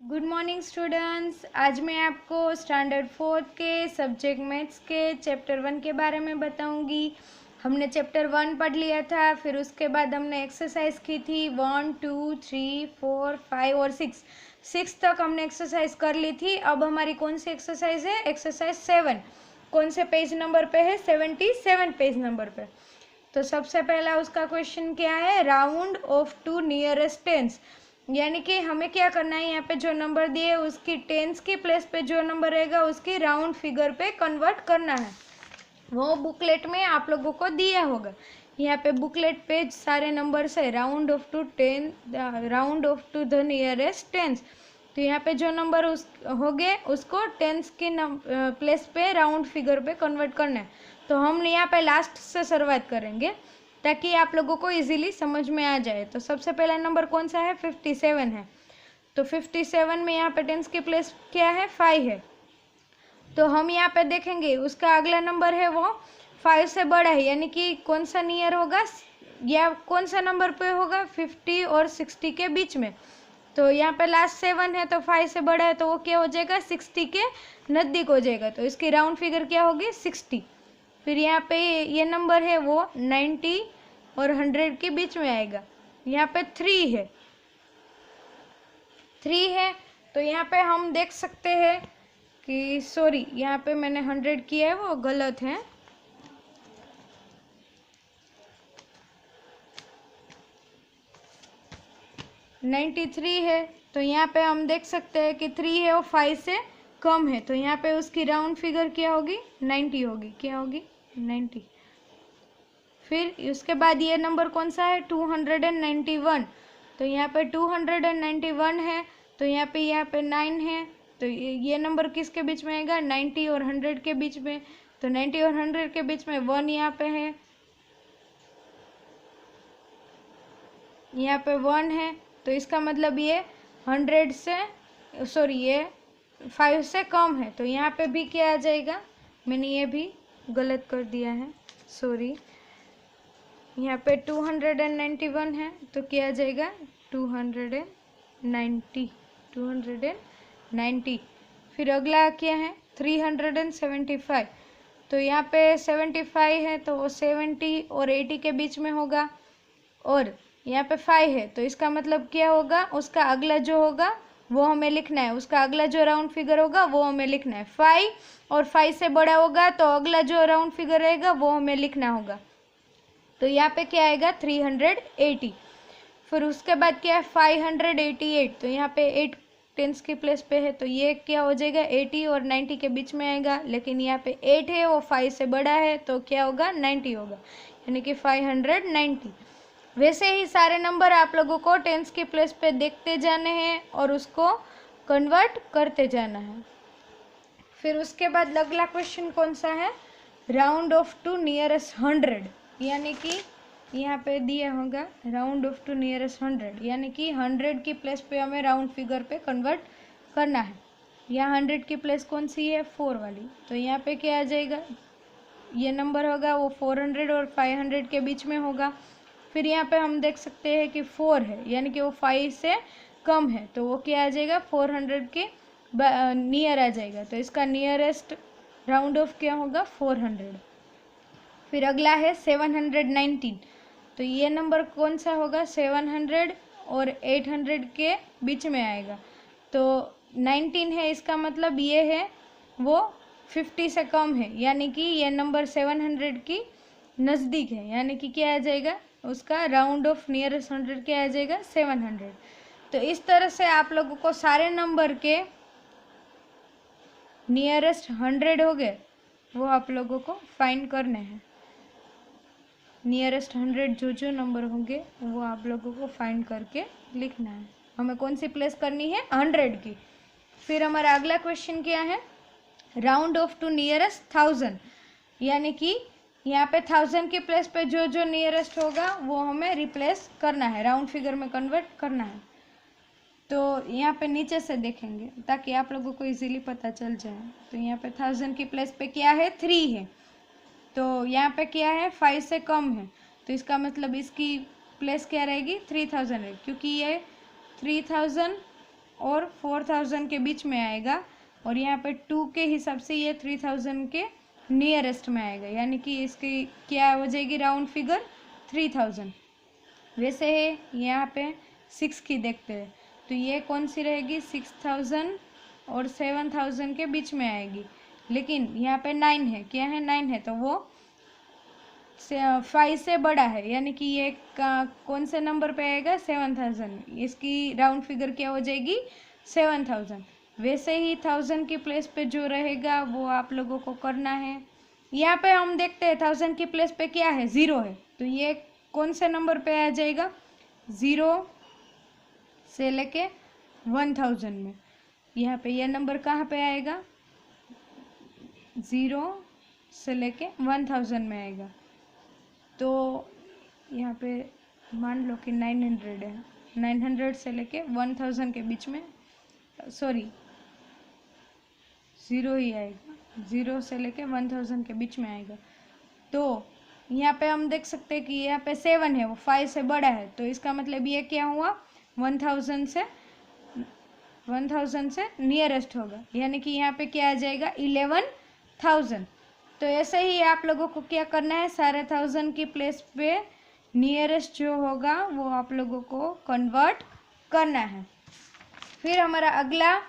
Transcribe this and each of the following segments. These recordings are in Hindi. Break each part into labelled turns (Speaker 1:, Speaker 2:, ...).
Speaker 1: Good morning students. आज मैं आपको स्टैंडर्ड 4 के सब्जेक्ट मैथ्स के चैप्टर 1 के बारे में बताऊंगी। हमने चैप्टर 1 पढ़ लिया था, फिर उसके बाद हमने एक्सरसाइज की थी 1, 2, 3, 4, 5 और 6 तक हमने एक्सरसाइज कर ली थी। अब हमारी कौन सी एक्सरसाइज है? एक्सरसाइज 7। कौन से पेज नंबर पे है? 77 पेज नंबर पे। तो सबसे पहला उसका क्वेश्चन क्या है? Round off to nearest tens, यानी कि हमें क्या करना है, यहाँ पे जो नंबर दिए उसकी टेंस की प्लेस पे जो नंबर रहेगा उसकी राउंड फिगर पे कन्वर्ट करना है। वो बुकलेट में आप लोगों को दिया होगा। यहाँ पे बुकलेट पे सारे नंबर्स है। Round off to the nearest tens. तो यहाँ पे जो नंबर हो गए उसको टेंस की प्लेस पे राउंड फिगर पे कन्वर्ट करना है। तो हम यहाँ पे लास्ट से शुरुआत करेंगे ताकि आप लोगों को इजीली समझ में आ जाए। तो सबसे पहला नंबर कौन सा है? 57 है। तो 57 में यहाँ पे टेंस की प्लेस क्या है? 5 है। तो हम यहाँ पे देखेंगे उसका अगला नंबर है वो 5 से बड़ा है, यानी कि कौन सा नियर होगा या कौन सा नंबर पे होगा? 50 और 60 के बीच में। तो यहाँ पे लास्ट 7 है तो 5 से बड़ा है, तो वो क्या हो जाएगा? 60 के नज़दीक हो जाएगा। तो इसकी राउंड फिगर क्या होगी? 60। फिर यहाँ पे ये नंबर है वो 90 और 100 के बीच में आएगा। यहाँ पे 3 है। तो यहाँ पे हम देख सकते हैं कि सॉरी, यहाँ पे मैंने 100 किया है, वो गलत है। $93 है। तो यहाँ पे हम देख सकते हैं कि 3 है वो 5 से कम है। तो यहाँ पे उसकी राउंड फिगर क्या होगी? 90 होगी। क्या होगी? 90। फिर उसके बाद ये नंबर कौन सा है? 291। तो यहाँ पे 291 है। तो यहाँ पे 9 है। तो ये नंबर किसके बीच में आएगा? 90 और 100 के बीच में। तो 90 और 100 के बीच में 1 यहाँ पे है, यहाँ पे 1 है। तो इसका मतलब ये 100 से ये 5 से कम है। तो यहाँ पे भी क्या आ जाएगा? मैंने ये भी गलत कर दिया है, सॉरी। यहाँ पे 291 है तो क्या आ जाएगा? 290। फिर अगला क्या है? 375। तो यहाँ पे 75 है तो वो 70 और 80 के बीच में होगा। और यहाँ पे 5 है तो इसका मतलब क्या होगा? उसका अगला जो होगा वो हमें लिखना है। उसका अगला जो राउंड फिगर होगा वो हमें लिखना है। 5 और 5 से बड़ा होगा तो अगला जो राउंड फिगर रहेगा वो हमें लिखना होगा। तो यहाँ पे क्या आएगा? 380। फिर उसके बाद क्या है? 588। तो यहाँ पे 8 टेंस की प्लेस पे है तो ये क्या हो जाएगा? 80 और 90 के बीच में आएगा। लेकिन यहाँ पे 8 है वो 5 से बड़ा है तो क्या होगा? 90 होगा, यानी कि 590। वैसे ही सारे नंबर आप लोगों को टेंस की प्लेस पे देखते जाने हैं और उसको कन्वर्ट करते जाना है। फिर उसके बाद अगला क्वेश्चन कौन सा है? राउंड ऑफ टू नियरेस्ट 100, यानी कि यहाँ पे दिया होगा राउंड ऑफ टू नियरेस्ट 100, यानी कि 100 की प्लेस पे हमें राउंड फिगर पे कन्वर्ट करना है। यहाँ 100 की प्लेस कौन सी है? 4 वाली। तो यहाँ पे क्या आ जाएगा? ये नंबर होगा वो 400 और 500 के बीच में होगा। फिर यहाँ पे हम देख सकते हैं कि 4 है, यानी कि वो 5 से कम है। तो वो क्या आ जाएगा? 400 के नियर आ जाएगा। तो इसका नियरेस्ट राउंड ऑफ क्या होगा? 400। फिर अगला है 719। तो ये नंबर कौन सा होगा? 700 और 800 के बीच में आएगा। तो 19 है, इसका मतलब ये है वो 50 से कम है, यानी कि ये नंबर 700 की नज़दीक है, यानी कि क्या आ जाएगा? उसका राउंड ऑफ नियरेस्ट 100 क्या आ जाएगा? 700। तो इस तरह से आप लोगों को सारे नंबर के नियरेस्ट 100 हो गए वो आप लोगों को फाइंड करने हैं। नियरेस्ट 100 जो नंबर होंगे वो आप लोगों को फाइंड करके लिखना है। हमें कौन सी प्लेस करनी है? 100 की। फिर हमारा अगला क्वेश्चन क्या है? राउंड ऑफ टू नियरेस्ट 1000, यानी कि यहाँ पे 1000 की प्लेस पे जो नियरेस्ट होगा वो हमें रिप्लेस करना है, राउंड फिगर में कन्वर्ट करना है। तो यहाँ पे नीचे से देखेंगे ताकि आप लोगों को इजीली पता चल जाए। तो यहाँ पे 1000 की प्लेस पे क्या है? 3 है। तो यहाँ पे क्या है? 5 से कम है। तो इसका मतलब इसकी प्लेस क्या रहेगी? 3000 है, क्योंकि ये 3000 और 4000 के बीच में आएगा, और यहाँ पे 2 के हिसाब से ये 3000 के नियरेस्ट में आएगा, यानी कि इसकी क्या हो जाएगी राउंड फिगर 3000। वैसे यहाँ पे 6 की देखते हैं, तो ये कौन सी रहेगी 6000 और 7000 के बीच में आएगी, लेकिन यहाँ पे 9 है, क्या है 9 है, तो वो 5 से बड़ा है, यानी कि ये कौन से नंबर पे आएगा 7000, इसकी राउंड फिगर क्या हो जाएगी 7000। वैसे ही 1000 की प्लेस पे जो रहेगा वो आप लोगों को करना है। यहाँ पे हम देखते हैं 1000 की प्लेस पे क्या है 0 है, तो ये कौन से नंबर पे आ जाएगा 0 से लेके 1000 में। यहाँ पे यह नंबर कहाँ पे आएगा 0 से लेके 1000 में आएगा। तो यहाँ पे मान लो कि 900 है, 900 से लेके 1000 के बीच में, सॉरी 0 ही आएगा, 0 से लेके 1000 के बीच में आएगा। तो यहाँ पे हम देख सकते हैं कि यहाँ पे 7 है, वो 5 से बड़ा है, तो इसका मतलब ये क्या हुआ 1000 से नियरेस्ट होगा, यानी कि यहाँ पे क्या आ जाएगा 11000। तो ऐसे ही आप लोगों को क्या करना है, सारे 1000 की प्लेस पे नियरेस्ट जो होगा वो आप लोगों को कन्वर्ट करना है। फिर हमारा अगला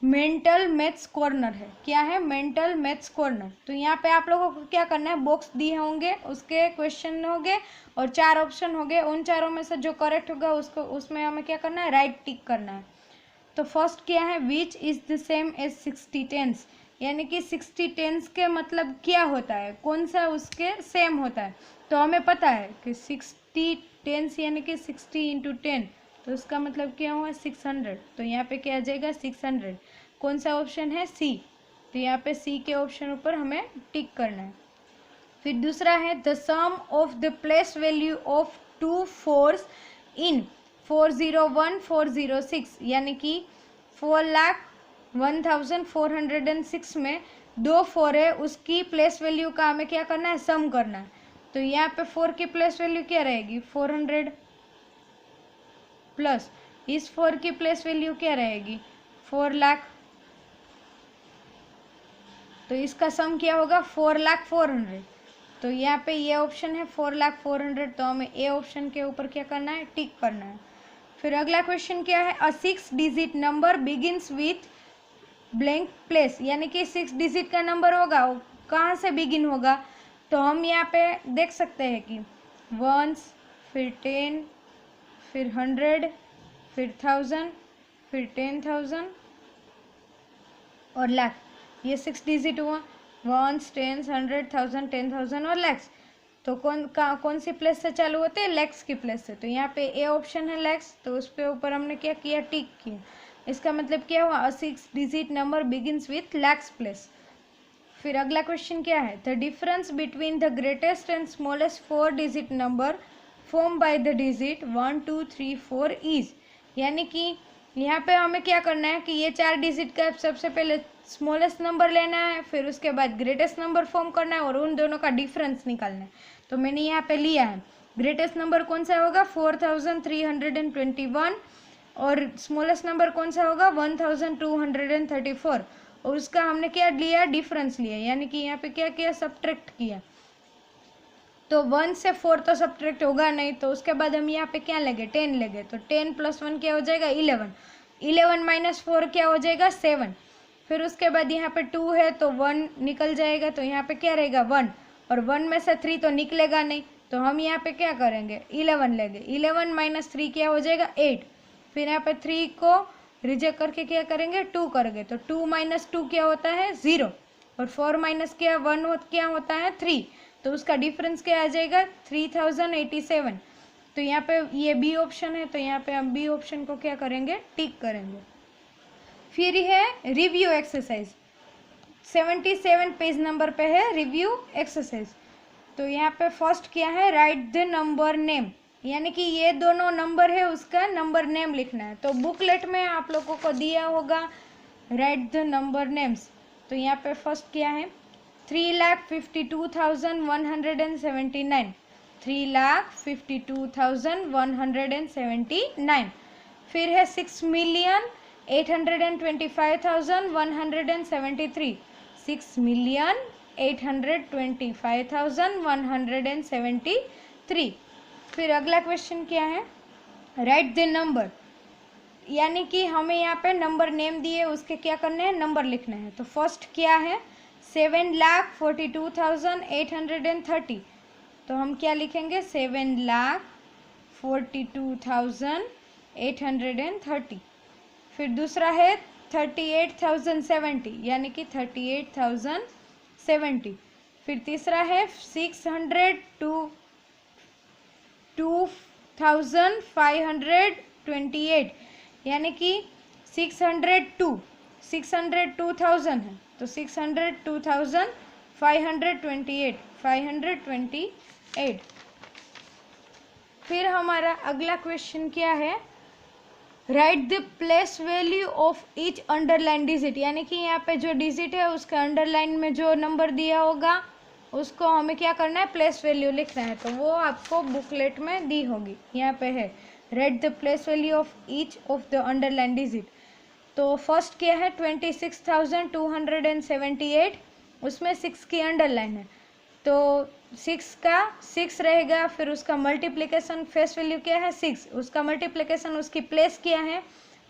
Speaker 1: मेंटल मैथ्स कॉर्नर है। क्या है मेंटल मैथ्स कॉर्नर, तो यहाँ पे आप लोगों को क्या करना है, बॉक्स दिए होंगे, उसके क्वेश्चन होंगे और 4 ऑप्शन होंगे, उन चारों में से जो करेक्ट होगा उसको उसमें हमें क्या करना है राइट टिक करना है। तो फर्स्ट क्या है, which is the same as 60 tens, यानी कि 60 टेंस के मतलब क्या होता है, कौन सा उसके सेम होता है। तो हमें पता है कि 60 टेंस यानी कि 60 इंटू 10, तो उसका मतलब क्या हुआ 600, तो यहाँ पे क्या आ जाएगा 600। कौन सा ऑप्शन है सी, तो यहाँ पे सी के ऑप्शन ऊपर हमें टिक करना है। फिर दूसरा है the sum of the place value of 2 4s in 401 406, यानी कि 4,01,406 में 2 4 है, उसकी प्लेस वैल्यू का हमें क्या करना है सम करना है। तो यहाँ पे 4 की प्लेस वैल्यू क्या रहेगी 400 प्लस इस 4 की प्लेस वैल्यू क्या रहेगी 4 लाख, तो इसका सम क्या होगा 4,04,000। तो यहाँ पे ये ऑप्शन है 4,04,000, तो हमें ए ऑप्शन के ऊपर क्या करना है टिक करना है। फिर अगला क्वेश्चन क्या है, अ 6 digit number begins with blank place, यानी कि 6 डिजिट का नंबर होगा वो कहाँ से बिगिन होगा। तो हम यहाँ पे देख सकते हैं कि 1 फिर 10 फिर 100 फिर 1000 फिर 10,000 और लाख, ये 6 डिजिट हुआ 1 10 100 1000 10,000 और लैक्स। तो कौन सी प्लेस से चालू होते हैं लैक्स की प्लेस से, तो यहाँ पे ए ऑप्शन है लैक्स, तो उस पे ऊपर हमने क्या किया टिक किया। इसका मतलब क्या हुआ 6 digit number begins with lakhs place. फिर अगला क्वेश्चन क्या है, the difference between the greatest and smallest 4 digit number form by the digit 1 2 3 4 is, यानी कि यहाँ पे हमें क्या करना है कि ये 4 डिजिट का सबसे पहले स्मॉलेस्ट नंबर लेना है, फिर उसके बाद ग्रेटेस्ट नंबर फॉर्म करना है और उन दोनों का डिफरेंस निकालना है। तो मैंने यहाँ पे लिया है ग्रेटेस्ट नंबर कौन सा होगा 4321 और स्मॉलेस्ट नंबर कौन सा होगा 1234, और उसका हमने क्या लिया डिफरेंस लिया, यानी कि यहाँ पे क्या किया सब्ट्रैक्ट किया। तो 1 से 4 तो सब्ट्रैक्ट होगा नहीं, तो उसके बाद हम यहाँ पे क्या लेंगे 10 लेंगे, तो 10 + 1 क्या हो जाएगा 11, 11 - 4 क्या हो जाएगा 7। फिर उसके बाद यहाँ पे 2 है तो 1 निकल जाएगा, तो यहाँ पे क्या रहेगा 1, और 1 में से 3 तो निकलेगा नहीं, तो हम यहाँ पे क्या करेंगे 11 लेंगे, 11 - 3 क्या हो जाएगा 8। फिर यहाँ पे 3 को रिजेक्ट करके क्या करेंगे 2 करेंगे, तो 2 - 2 क्या होता है 0, और 4 - क्या 1 क्या होता है 3, तो उसका डिफरेंस क्या आ जाएगा 3087। तो यहाँ पे ये बी ऑप्शन है, तो यहाँ पे हम बी ऑप्शन को क्या करेंगे टिक करेंगे। फिर है रिव्यू एक्सरसाइज, 77 पेज नंबर पे है रिव्यू एक्सरसाइज। तो यहाँ पे फर्स्ट क्या है राइट द नंबर नेम, यानी कि ये दोनों नंबर है उसका नंबर नेम लिखना है। तो बुकलेट में आप लोगों को दिया होगा राइट द नंबर नेम्स। तो यहाँ पे फर्स्ट क्या है 3,52,179, 3,52,179। फिर है 6,59,000,000 6,825,173, 6,825,173। फिर अगला क्वेश्चन क्या है, राइट द नंबर, यानी कि हमें यहाँ पे नंबर नेम दिए, उसके क्या करने हैं, नंबर लिखना है। तो फर्स्ट क्या है, 7,42,830, तो हम क्या लिखेंगे, 7,42,830। फिर दूसरा है 38,070, यानी कि 38,070। फिर तीसरा है 602,528, यानी कि 602,000 है, तो 602,528। फिर हमारा अगला क्वेश्चन क्या है, right the place value of each underline digit, यानी कि यहाँ पे जो डिजिट है उसके अंडरलाइन में जो नंबर दिया होगा उसको हमें क्या करना है, प्लेस वैल्यू लिखना है। तो वो आपको बुकलेट में दी होगी, यहाँ पे है, right the place value of each of the underline digit. तो फर्स्ट क्या है, 26,278, उसमें 6 की अंडरलाइन है, तो 6 का 6 रहेगा। फिर उसका मल्टीप्लिकेशन, फेस वैल्यू क्या है 6, उसका मल्टीप्लिकेशन, उसकी प्लेस क्या है,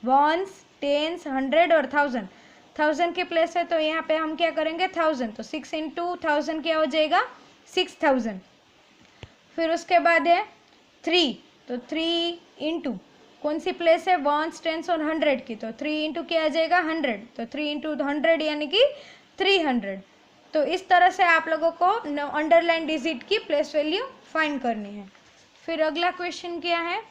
Speaker 1: वंस, टेंस, 100 और 1000। 1000 की प्लेस है तो यहाँ पे हम क्या करेंगे, 1000, तो 6 इंटू 1000 क्या हो जाएगा, 6000। फिर उसके बाद है 3, तो 3 इंटू कौन सी प्लेस है, वंस, टेंस और 100 की, तो 3 इंटू क्या आ जाएगा, 100, तो 3 इंटू 100 यानी कि 300। तो इस तरह से आप लोगों को अंडरलाइन डिजिट की प्लेस वैल्यू फाइंड करनी है। फिर अगला क्वेश्चन क्या है,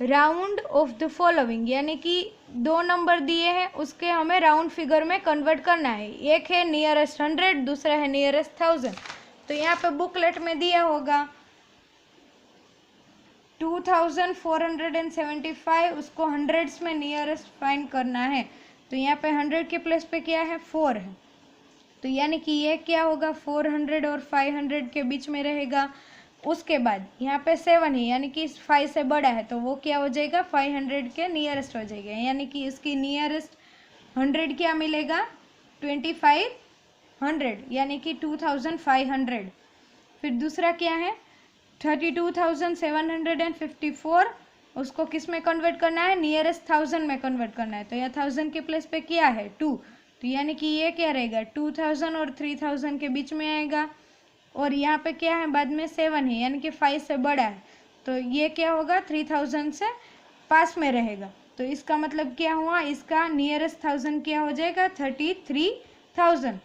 Speaker 1: राउंड ऑफ द फॉलोइंग, यानी कि 2 नंबर दिए हैं, उसके हमें राउंड फिगर में कन्वर्ट करना है। एक है नियरेस्ट 100, दूसरा है नियरेस्ट 1000। तो यहाँ पे बुकलेट में दिया होगा 2475, उसको हंड्रेड्स में नियरेस्ट फाइंड करना है। तो यहाँ पे 100 के प्लेस पे क्या है, 4 है, तो यानी कि ये क्या होगा, 400 और 500 के बीच में रहेगा। उसके बाद यहाँ पे 7 है, यानी कि 5 से बड़ा है, तो वो क्या हो जाएगा, 500 के नियरेस्ट हो जाएगा, यानी कि इसकी नियरेस्ट 100 क्या मिलेगा, 2500, यानी कि 2500। फिर दूसरा क्या है, 32,754, उसको किस में कन्वर्ट करना है, नियरेस्ट 1000 में कन्वर्ट करना है। तो यह 1000 के प्लेस पे क्या है, 2, तो यानी कि ये क्या रहेगा, 2000 और 3000 के बीच में आएगा। और यहाँ पे क्या है, बाद में 7 है, यानी कि 5 से बड़ा है, तो ये क्या होगा, 3000 से पास में रहेगा। तो इसका मतलब क्या हुआ, इसका नियरेस्ट 1000 क्या हो जाएगा, 33,000।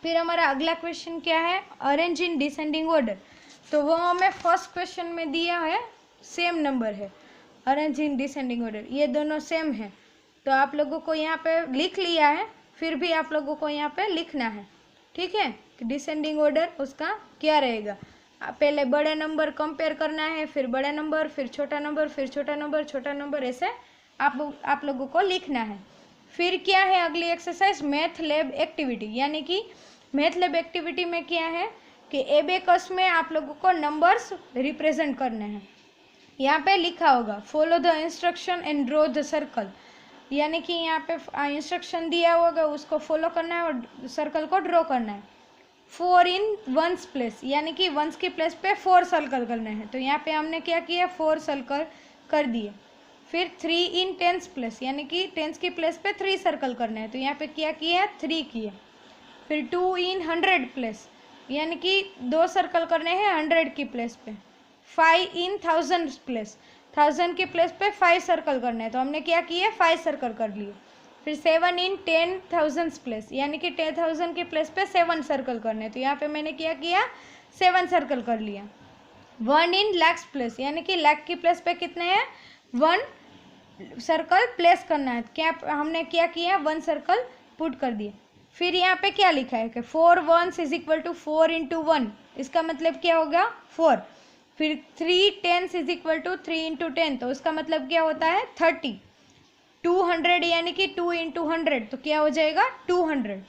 Speaker 1: फिर हमारा अगला क्वेश्चन क्या है, अरेंज इन डिसेंडिंग ऑर्डर, तो वो हमें फर्स्ट क्वेश्चन में दिया है, सेम नंबर है, अरेंज इन डिसेंडिंग ऑर्डर, ये दोनों सेम है। तो आप लोगों को यहाँ पे लिख लिया है, फिर भी आप लोगों को यहाँ पे लिखना है, ठीक है, कि डिसेंडिंग ऑर्डर उसका क्या रहेगा। पहले बड़े नंबर कंपेयर करना है, फिर बड़ा नंबर, फिर छोटा नंबर, फिर छोटा नंबर, छोटा नंबर, ऐसे आप लोगों को लिखना है। फिर क्या है अगली एक्सरसाइज, मैथ लैब एक्टिविटी, यानी कि मैथ लैब एक्टिविटी में क्या है कि एबेकस में आप लोगों को नंबर्स रिप्रेजेंट करने हैं। यहाँ पे लिखा होगा follow the instruction and draw the circle, यानी कि यहाँ पे इंस्ट्रक्शन दिया होगा, उसको फॉलो करना है और सर्कल को ड्रॉ करना है। 4 इन वंस प्लेस, यानी कि वंस की प्लेस पे 4 सर्कल करने हैं, तो यहाँ पे हमने क्या किया, 4 सर्कल कर दिए। फिर 3 इन टेंस प्लेस, यानी कि टेंस की प्लेस पे 3 सर्कल करने हैं, तो यहाँ पे क्या किया, 3 किए। फिर 2 इन 100 प्लेस, यानी कि 2 सर्कल करने हैं 100 की प्लेस पे। 5 इन 1000 प्लेस, 1000 की प्लेस पे 5 सर्कल करने हैं, तो हमने क्या किया, 5 सर्कल कर लिए। फिर 7 इन 10,000 प्लेस, यानी कि 10,000 की प्लेस पे 7 सर्कल करने हैं, तो यहाँ पे मैंने क्या किया, 7 सर्कल कर लिया। 1 इन लाख प्लेस, यानी कि लाख की प्लेस पे कितने हैं, 1 सर्कल प्लेस करना है, क्या हमने क्या किया, 1 सर्कल पुट कर दिए। फिर यहाँ पे क्या लिखा है कि 4 1s is equal to 4 into 1, इसका मतलब क्या होगा, 4। फिर 3 10s is equal to 3 into 10, तो उसका मतलब क्या होता है, 30। 200 यानी कि 2 इंटू 100, तो क्या हो जाएगा, 200।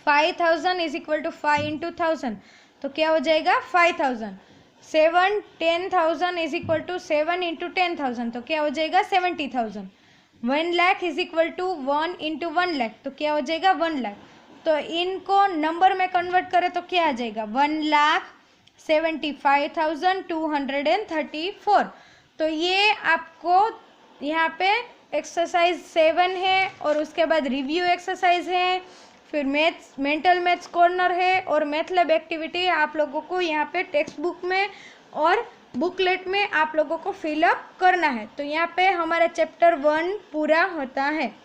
Speaker 1: 5000 इज इक्वल टू 5 इंटू 1000, तो क्या हो जाएगा, 5000। 7 10,000 इज इक्वल टू 7 इंटू 10,000, तो क्या हो जाएगा, 70,000। 1,00,000 इज इक्वल टू 1 इंटू 1,00,000, तो क्या हो जाएगा 1,00,000। तो इनको नंबर में कन्वर्ट करें तो क्या आ जाएगा 1,75,234। तो ये आपको यहाँ पे एक्सरसाइज 7 है और उसके बाद रिव्यू एक्सरसाइज है, फिर मैथ्स मेंटल मैथ्स कॉर्नर है और मैथ लैब एक्टिविटी आप लोगों को यहाँ पे टेक्स्ट बुक में और बुकलेट में आप लोगों को फिलअप करना है। तो यहाँ पे हमारा चैप्टर 1 पूरा होता है।